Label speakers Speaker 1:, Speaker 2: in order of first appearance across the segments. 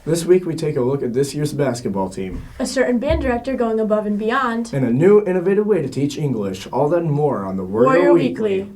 Speaker 1: This week we take a look at this year's basketball team,
Speaker 2: a certain band director going above and beyond,
Speaker 1: and a new innovative way to teach English. All that and more on the Warrior Weekly.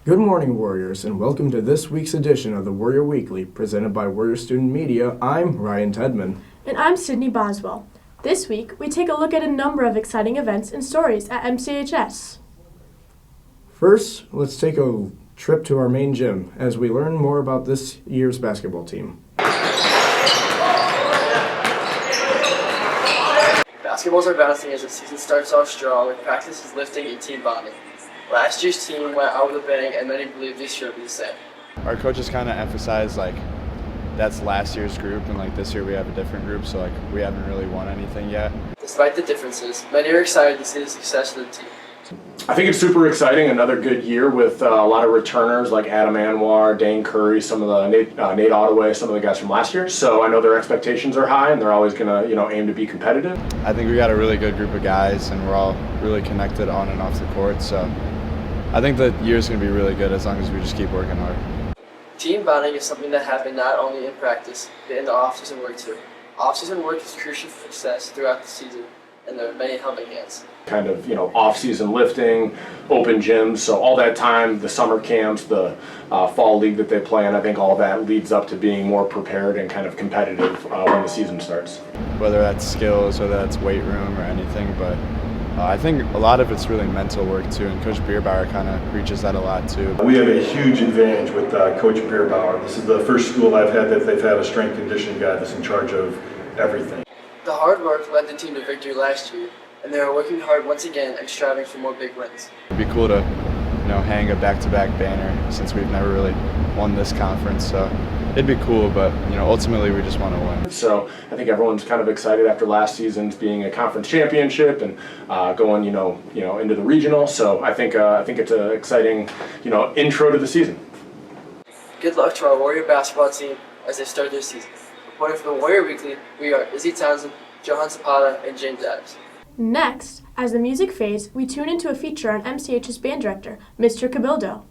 Speaker 1: Good morning, Warriors, and welcome to this week's edition of the Warrior Weekly, presented by Warrior Student Media. I'm Ryan Tedman.
Speaker 2: And I'm Sydney Boswell. This week, we take a look at a number of exciting events and stories at MCHS.
Speaker 1: First, let's take a trip to our main gym as we learn more about this year's basketball team.
Speaker 3: Basketballs are bouncing as the season starts off strong with practices, lifting, and team bonding. Last year's team went out with a bang, and many believe this year will be the same.
Speaker 4: Our coaches kind of emphasize that's last year's group, and this year we have a different group, so we haven't really won anything yet.
Speaker 3: Despite the differences, many are excited to see the success of the team.
Speaker 5: I think it's super exciting. Another good year with a lot of returners like Adam Anwar, Dane Curry, some of the Nate Ottaway, some of the guys from last year. So I know their expectations are high, and they're always going to aim to be competitive.
Speaker 4: I think we got a really good group of guys, and we're all really connected on and off the court. So I think the year's going to be really good as long as we just keep working hard.
Speaker 3: Team bonding is something that happened not only in practice, but in the off-season work too. Off-season work is crucial for success throughout the season, and there are many helping hands.
Speaker 5: Kind of, off-season lifting, open gyms, so all that time, the summer camps, the fall league that they play in, I think all that leads up to being more prepared and kind of competitive when the season starts.
Speaker 4: Whether that's skills, whether that's weight room or anything, but I think a lot of it's really mental work too, and Coach Bierbauer kind of preaches that a lot too.
Speaker 6: We have a huge advantage with Coach Bierbauer. This is the first school I've had that they've had a strength conditioning guy that's in charge of everything.
Speaker 3: The hard work led the team to victory last year, and they are working hard once again and striving for more big wins.
Speaker 4: It'd be cool to hang a back-to-back banner since we've never really won this conference, so it'd be cool, but ultimately we just want to win.
Speaker 5: So I think everyone's kind of excited after last season's being a conference championship and going into the regional. So I think it's an exciting intro to the season.
Speaker 3: Good luck to our Warrior basketball team as they start their season. Reporting for the Warrior Weekly, we are Izzy Townsend, Johan Zapata, and James Adams.
Speaker 2: Next, as the music fades, we tune into a feature on MCHS band director, Mr. Cabildo.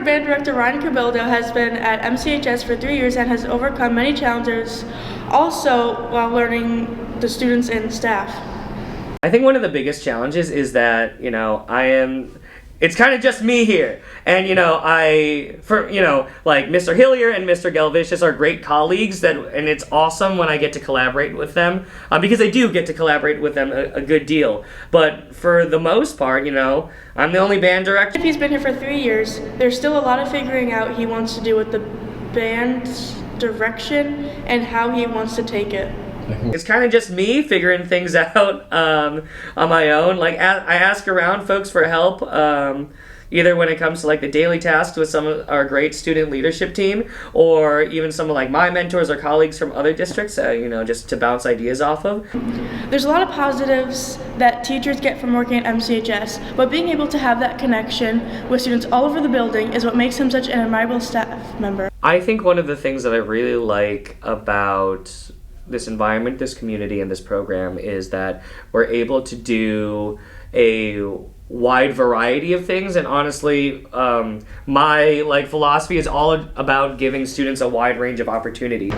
Speaker 7: Band director Ryan Cabildo has been at MCHS for 3 years and has overcome many challenges, also while learning the students and staff.
Speaker 8: I think one of the biggest challenges is that, it's kind of just me here. And, Mr. Hillier and Mr. Galvicius are great colleagues, and it's awesome when I get to collaborate with them, because I do get to collaborate with them a good deal. But for the most part, I'm the only band director.
Speaker 7: If he's been here for 3 years, there's still a lot of figuring out he wants to do with the band's direction and how he wants to take it.
Speaker 8: It's kind of just me figuring things out on my own. I ask around folks for help, either when it comes to the daily tasks with some of our great student leadership team, or even some of my mentors or colleagues from other districts, just to bounce ideas off of.
Speaker 7: There's a lot of positives that teachers get from working at MCHS, but being able to have that connection with students all over the building is what makes him such an admirable staff member.
Speaker 8: I think one of the things that I really like about this environment, this community, and this program is that we're able to do a wide variety of things, and honestly, my philosophy is all about giving students a wide range of opportunity.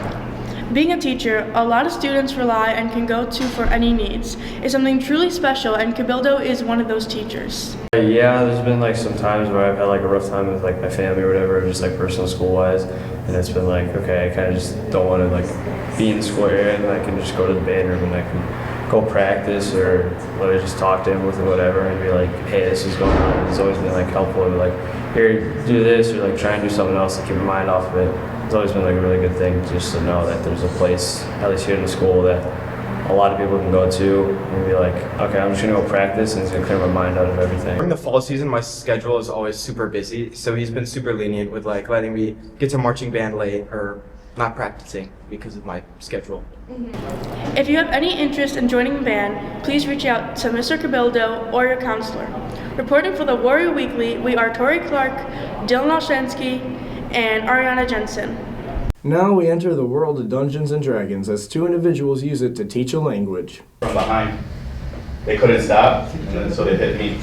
Speaker 7: Being a teacher, a lot of students rely and can go to for any needs. It's something truly special, and Cabildo is one of those teachers.
Speaker 9: Yeah, there's been some times where I've had a rough time with my family or whatever, just personal school-wise, and it's been okay, I kind of just don't want to be in the school area, and I can just go to the band room and I can go practice or literally just talk to him with whatever and be hey, this is going on. It's always been helpful to here, do this, or try and do something else to keep your mind off of it. It's always been a really good thing just to know that there's a place, at least here in the school, that a lot of people can go to and be like, okay, I'm just gonna go practice and it's gonna clear my mind out of everything.
Speaker 10: During the fall season, my schedule is always super busy, so he's been super lenient with like letting me get to marching band late or not practicing because of my schedule.
Speaker 7: If you have any interest in joining the band, please reach out to Mr. Cabildo or your counselor. Reporting for the Warrior Weekly, we are Tori Clark, Dylan Olszewski, and Ariana Jensen.
Speaker 1: Now we enter the world of Dungeons and Dragons as two individuals use it to teach a language.
Speaker 11: From behind. They couldn't stop, and then so they hit me.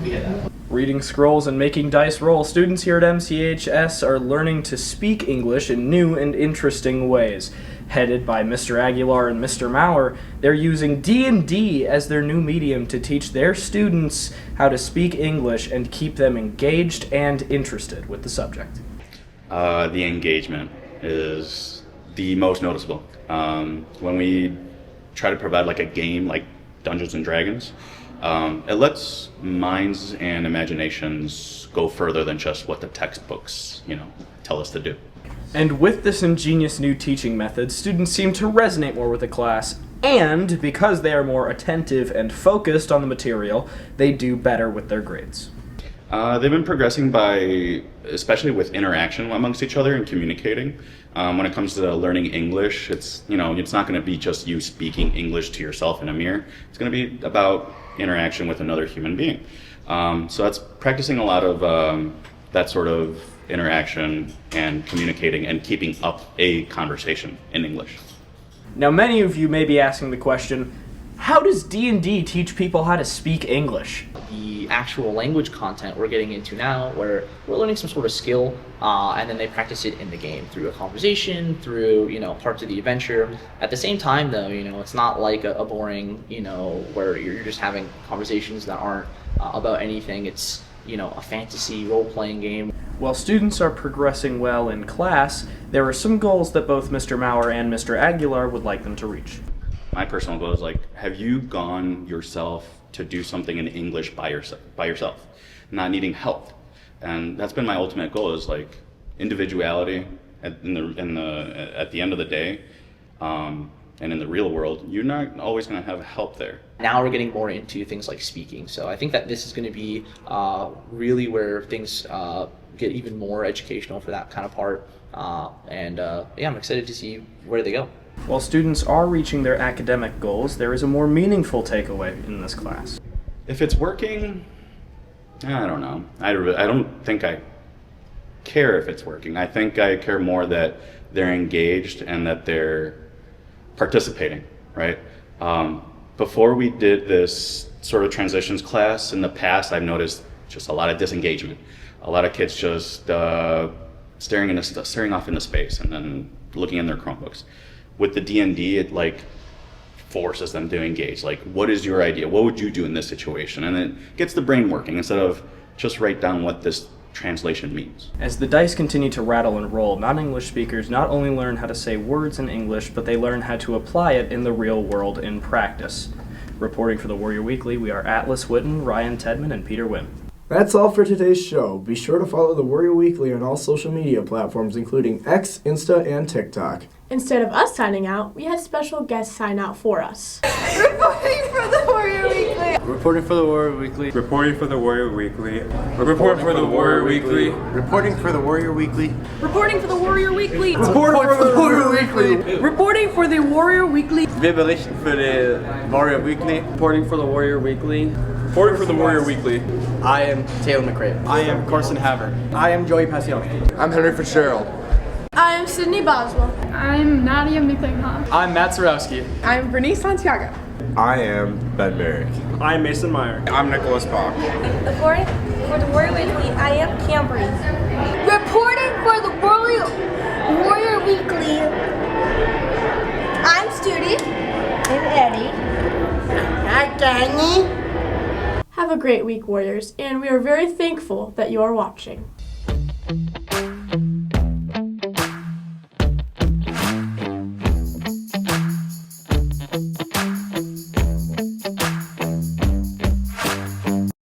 Speaker 11: We hit that.
Speaker 12: Reading scrolls and making dice roll, students here at MCHS are learning to speak English in new and interesting ways. Headed by Mr. Aguilar and Mr. Maurer, they're using D&D as their new medium to teach their students how to speak English and keep them engaged and interested with the subject.
Speaker 11: The engagement is the most noticeable. When we try to provide like a game like Dungeons and Dragons, it lets minds and imaginations go further than just what the textbooks, tell us to do.
Speaker 12: And with this ingenious new teaching method, students seem to resonate more with the class, and because they are more attentive and focused on the material, they do better with their grades.
Speaker 11: They've been progressing by, especially with interaction amongst each other and communicating. When it comes to learning English, it's not going to be just you speaking English to yourself in a mirror. It's going to be about interaction with another human being. So that's practicing a lot of that sort of interaction and communicating and keeping up a conversation in English.
Speaker 12: Now, many of you may be asking the question, how does D&D teach people how to speak English?
Speaker 13: The actual language content we're getting into now, where we're learning some sort of skill, and then they practice it in the game through a conversation, through parts of the adventure. At the same time, though, it's not like a boring, where you're just having conversations that aren't about anything. It's a fantasy role-playing game.
Speaker 12: While students are progressing well in class, there are some goals that both Mr. Maurer and Mr. Aguilar would like them to reach.
Speaker 11: My personal goal is have you gone yourself to do something in English by yourself, not needing help? And that's been my ultimate goal, is individuality at the end of the day, and in the real world, you're not always going to have help there.
Speaker 13: Now we're getting more into things like speaking, so I think that this is going to be really where things get even more educational for that kind of part, and I'm excited to see where they go.
Speaker 12: While students are reaching their academic goals, there is a more meaningful takeaway in this class.
Speaker 11: If it's working, I don't know. I don't think I care if it's working. I think I care more that they're engaged and that they're participating, right? Before we did this sort of transitions class in the past, I've noticed just a lot of disengagement. A lot of kids just staring off into space and then looking in their Chromebooks. With the D&D, it forces them to engage. What is your idea? What would you do in this situation? And it gets the brain working instead of just write down what this translation means.
Speaker 12: As the dice continue to rattle and roll, non-English speakers not only learn how to say words in English, but they learn how to apply it in the real world in practice. Reporting for the Warrior Weekly, we are Atlas Witten, Ryan Tedman, and Peter Wim.
Speaker 1: That's all for today's show. Be sure to follow the Warrior Weekly on all social media platforms, including X, Insta, and TikTok.
Speaker 2: Instead of us signing out, we had special guests sign out for us.
Speaker 14: Reporting for the Warrior Weekly.
Speaker 15: Reporting for the Warrior Weekly.
Speaker 16: Reporting for the Warrior Weekly. Reporting for the Warrior Weekly.
Speaker 15: Reporting for the Warrior Weekly.
Speaker 14: Reporting for the Warrior Weekly.
Speaker 15: Reporting for the Warrior Weekly.
Speaker 14: Reporting for the Warrior Weekly.
Speaker 15: Revelation for the Warrior Weekly.
Speaker 10: Reporting for the Warrior Weekly.
Speaker 16: Reporting for the Warrior Weekly.
Speaker 10: I am Taylor McRae.
Speaker 15: I am Carson Haver.
Speaker 10: I am Joey Pasioski.
Speaker 15: I'm Henry Fitzgerald.
Speaker 2: I am Sydney Boswell.
Speaker 17: I'm Nadia McLean.
Speaker 10: I'm Matt Zarowski.
Speaker 14: I'm Bernice Santiago.
Speaker 15: I am Ben Merrick.
Speaker 16: I'm Mason Meyer.
Speaker 15: I'm Nicholas Bach.
Speaker 18: Reporting for the Warrior Weekly, I am Cambry.
Speaker 19: Reporting for the Warrior Weekly, I'm Studi.
Speaker 18: I'm Eddie.
Speaker 19: Hi, Danny.
Speaker 2: Have a great week, Warriors, and we are very thankful that you are watching.